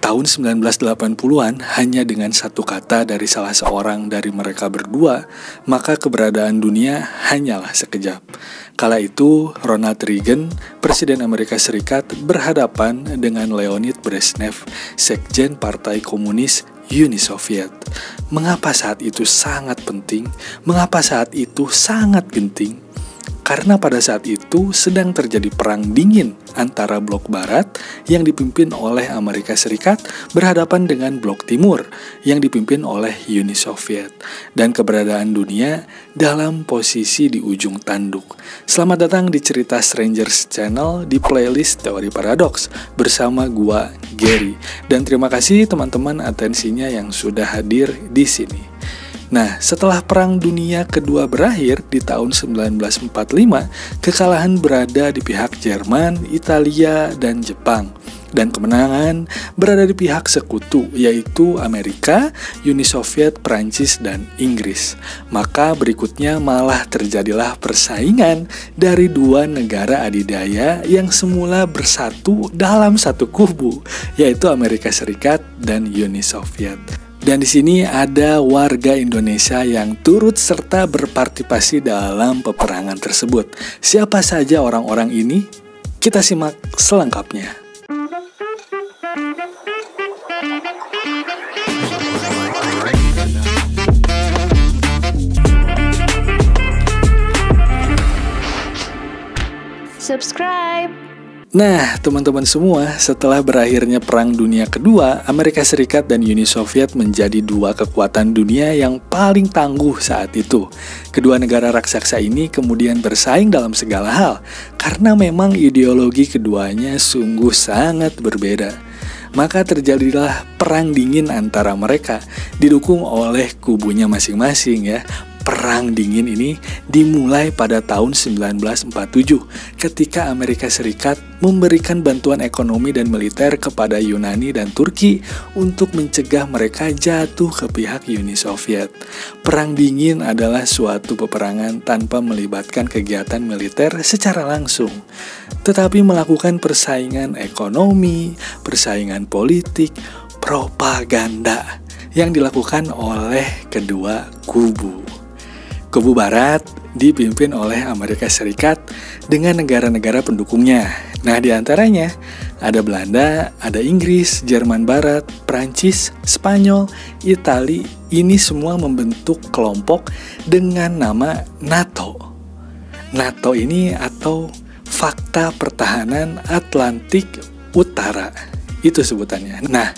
tahun 1980-an hanya dengan satu kata dari salah seorang dari mereka berdua, maka keberadaan dunia hanyalah sekejap. Kala itu, Ronald Reagan, Presiden Amerika Serikat, berhadapan dengan Leonid Brezhnev, Sekjen Partai Komunis Uni Soviet. Mengapa saat itu sangat penting? Mengapa saat itu sangat genting? Karena pada saat itu sedang terjadi perang dingin antara blok barat yang dipimpin oleh Amerika Serikat berhadapan dengan blok timur yang dipimpin oleh Uni Soviet, dan keberadaan dunia dalam posisi di ujung tanduk. Selamat datang di cerita Strangers Channel di playlist Teori Paradoks bersama gua Gary, dan terima kasih teman-teman atensinya yang sudah hadir di sini. Nah, setelah Perang Dunia Kedua berakhir di tahun 1945, kekalahan berada di pihak Jerman, Italia, dan Jepang. Dan kemenangan berada di pihak sekutu, yaitu Amerika, Uni Soviet, Prancis, dan Inggris. Maka berikutnya malah terjadilah persaingan dari dua negara adidaya yang semula bersatu dalam satu kubu, yaitu Amerika Serikat dan Uni Soviet. Dan di sini ada warga Indonesia yang turut serta berpartisipasi dalam peperangan tersebut. Siapa saja orang-orang ini? Kita simak selengkapnya. Subscribe. Nah, teman-teman semua, setelah berakhirnya Perang Dunia Kedua, Amerika Serikat dan Uni Soviet menjadi dua kekuatan dunia yang paling tangguh saat itu. Kedua negara raksasa ini kemudian bersaing dalam segala hal, karena memang ideologi keduanya sungguh sangat berbeda. Maka terjadilah perang dingin antara mereka, didukung oleh kubunya masing-masing ya. Perang dingin ini dimulai pada tahun 1947 ketika Amerika Serikat memberikan bantuan ekonomi dan militer kepada Yunani dan Turki untuk mencegah mereka jatuh ke pihak Uni Soviet. Perang dingin adalah suatu peperangan tanpa melibatkan kegiatan militer secara langsung, tetapi melakukan persaingan ekonomi, persaingan politik, propaganda yang dilakukan oleh kedua kubu. Kubu Barat dipimpin oleh Amerika Serikat dengan negara-negara pendukungnya. Nah, diantaranya ada Belanda, ada Inggris, Jerman Barat, Prancis, Spanyol, Itali. Ini semua membentuk kelompok dengan nama NATO. NATO ini atau Fakta Pertahanan Atlantik Utara, itu sebutannya. Nah,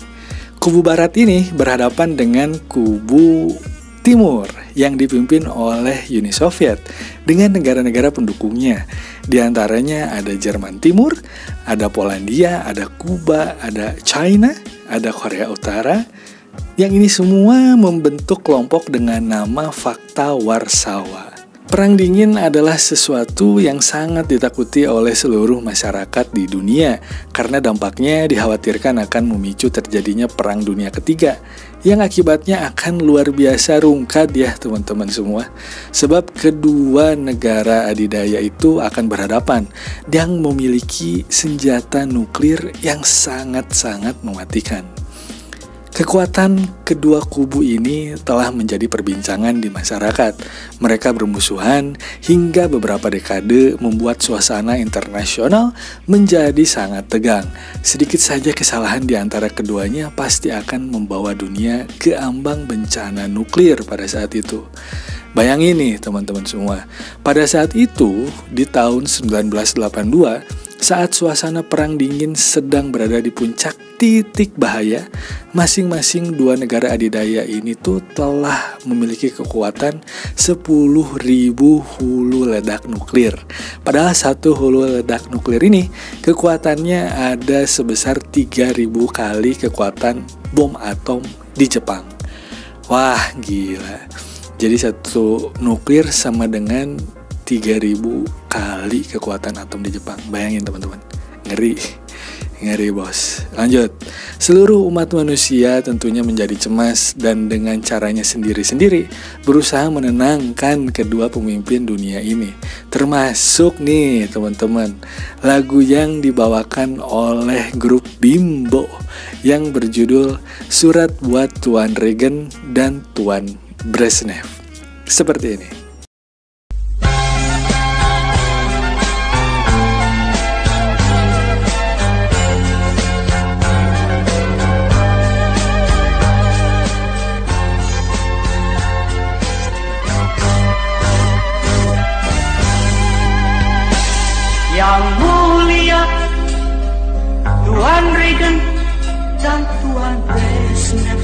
kubu Barat ini berhadapan dengan kubu Timur yang dipimpin oleh Uni Soviet dengan negara-negara pendukungnya. Di antaranya ada Jerman Timur, ada Polandia, ada Kuba, ada China, ada Korea Utara. Yang ini semua membentuk kelompok dengan nama Fakta Warsawa. Perang dingin adalah sesuatu yang sangat ditakuti oleh seluruh masyarakat di dunia karena dampaknya dikhawatirkan akan memicu terjadinya Perang Dunia Ketiga yang akibatnya akan luar biasa rungkat ya teman-teman semua. Sebab kedua negara adidaya itu akan berhadapan yang memiliki senjata nuklir yang sangat-sangat mematikan. Kekuatan kedua kubu ini telah menjadi perbincangan di masyarakat. Mereka bermusuhan hingga beberapa dekade membuat suasana internasional menjadi sangat tegang. Sedikit saja kesalahan di antara keduanya pasti akan membawa dunia ke ambang bencana nuklir pada saat itu. Bayangin nih teman-teman semua, pada saat itu di tahun 1982, saat suasana perang dingin sedang berada di puncak titik bahaya, masing-masing dua negara adidaya ini tuh telah memiliki kekuatan 10.000 hulu ledak nuklir. Padahal satu hulu ledak nuklir ini kekuatannya ada sebesar 3.000 kali kekuatan bom atom di Jepang. Wah, gila. Jadi satu nuklir sama dengan 3.000 kali kekuatan atom di Jepang. Bayangin teman-teman, ngeri Ngeri bos. Lanjut. Seluruh umat manusia tentunya menjadi cemas dan dengan caranya sendiri-sendiri berusaha menenangkan kedua pemimpin dunia ini. Termasuk nih teman-teman, lagu yang dibawakan oleh grup Bimbo yang berjudul Surat buat Tuan Reagan dan Tuan Brezhnev. Seperti ini. Yang mulia Tuan Reagan dan Tuan Brezhnev.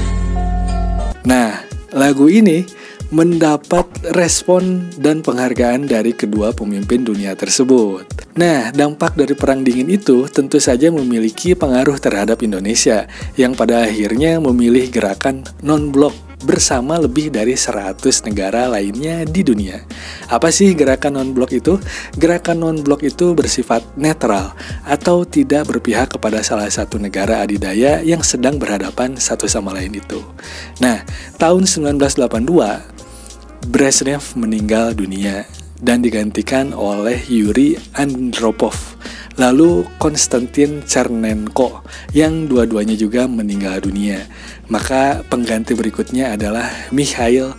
Nah, lagu ini mendapat respon dan penghargaan dari kedua pemimpin dunia tersebut. Nah, dampak dari Perang Dingin itu tentu saja memiliki pengaruh terhadap Indonesia yang pada akhirnya memilih gerakan non-blok bersama lebih dari 100 negara lainnya di dunia. Apa sih gerakan non-blok itu? Gerakan non-blok itu bersifat netral atau tidak berpihak kepada salah satu negara adidaya yang sedang berhadapan satu sama lain itu. Nah, tahun 1982, Brezhnev meninggal dunia dan digantikan oleh Yuri Andropov. Lalu Konstantin Chernenko yang dua-duanya juga meninggal dunia. Maka pengganti berikutnya adalah Mikhail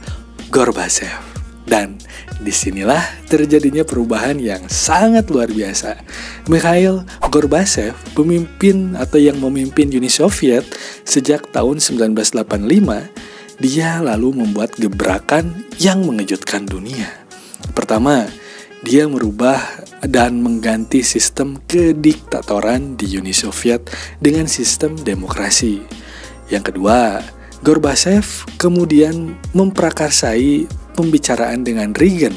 Gorbachev. Dan disinilah terjadinya perubahan yang sangat luar biasa. Mikhail Gorbachev, pemimpin atau yang memimpin Uni Soviet sejak tahun 1985, dia lalu membuat gebrakan yang mengejutkan dunia. Pertama, dia merubah dan mengganti sistem kediktatoran di Uni Soviet dengan sistem demokrasi. Yang kedua, Gorbachev kemudian memprakarsai pembicaraan dengan Reagan,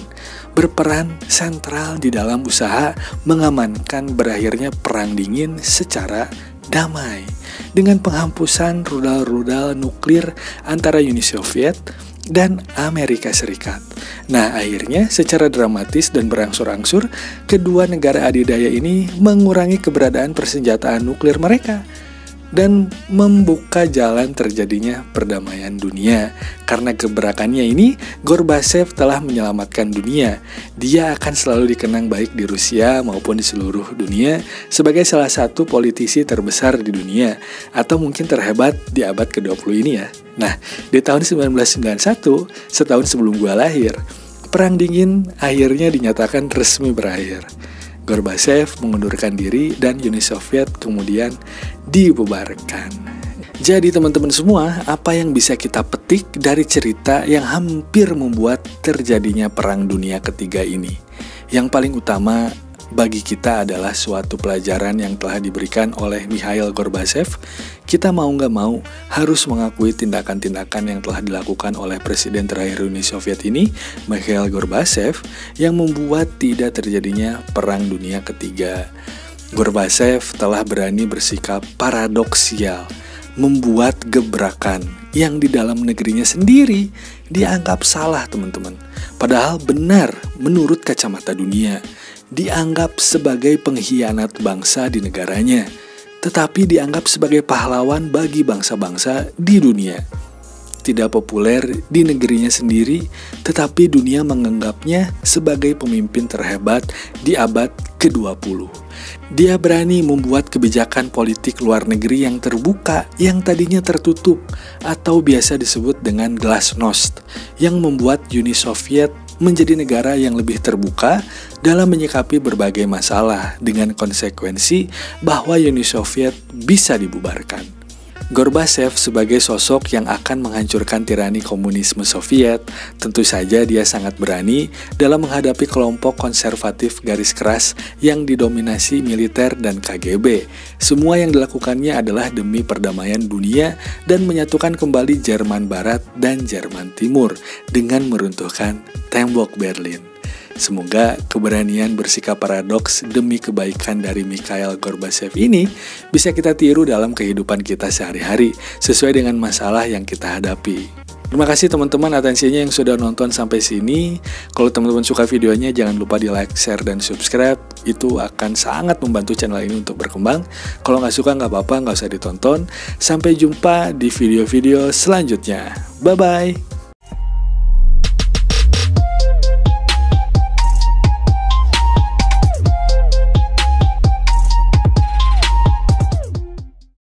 berperan sentral di dalam usaha mengamankan berakhirnya Perang Dingin secara damai dengan penghapusan rudal-rudal nuklir antara Uni Soviet dan Amerika Serikat. Nah, akhirnya secara dramatis dan berangsur-angsur kedua negara adidaya ini mengurangi keberadaan persenjataan nuklir mereka dan membuka jalan terjadinya perdamaian dunia. Karena gebrakannya ini, Gorbachev telah menyelamatkan dunia. Dia akan selalu dikenang baik di Rusia maupun di seluruh dunia sebagai salah satu politisi terbesar di dunia, atau mungkin terhebat di abad ke-20 ini ya. Nah, di tahun 1991, setahun sebelum gua lahir, Perang Dingin akhirnya dinyatakan resmi berakhir. Gorbachev mengundurkan diri dan Uni Soviet kemudian dibubarkan. Jadi teman-teman semua, apa yang bisa kita petik dari cerita yang hampir membuat terjadinya Perang Dunia Ketiga ini? Yang paling utama bagi kita adalah suatu pelajaran yang telah diberikan oleh Mikhail Gorbachev. Kita mau nggak mau harus mengakui tindakan-tindakan yang telah dilakukan oleh Presiden terakhir Uni Soviet ini, Mikhail Gorbachev, yang membuat tidak terjadinya Perang Dunia Ketiga. Gorbachev telah berani bersikap paradoksial, membuat gebrakan yang di dalam negerinya sendiri dianggap salah teman-teman. Padahal benar menurut kacamata dunia. Dianggap sebagai pengkhianat bangsa di negaranya, tetapi dianggap sebagai pahlawan bagi bangsa-bangsa di dunia. Tidak populer di negerinya sendiri, tetapi dunia menganggapnya sebagai pemimpin terhebat di abad ke-20. Dia berani membuat kebijakan politik luar negeri yang terbuka, yang tadinya tertutup, atau biasa disebut dengan glasnost, yang membuat Uni Soviet menjadi negara yang lebih terbuka dalam menyikapi berbagai masalah dengan konsekuensi bahwa Uni Soviet bisa dibubarkan. Gorbachev sebagai sosok yang akan menghancurkan tirani komunisme Soviet, tentu saja dia sangat berani dalam menghadapi kelompok konservatif garis keras yang didominasi militer dan KGB. Semua yang dilakukannya adalah demi perdamaian dunia dan menyatukan kembali Jerman Barat dan Jerman Timur dengan meruntuhkan tembok Berlin. Semoga keberanian bersikap paradoks demi kebaikan dari Mikhail Gorbachev ini bisa kita tiru dalam kehidupan kita sehari-hari sesuai dengan masalah yang kita hadapi. Terima kasih teman-teman atensinya yang sudah nonton sampai sini. Kalau teman-teman suka videonya, jangan lupa di like, share, dan subscribe. Itu akan sangat membantu channel ini untuk berkembang. Kalau nggak suka nggak apa-apa, nggak usah ditonton. Sampai jumpa di video-video selanjutnya. Bye-bye.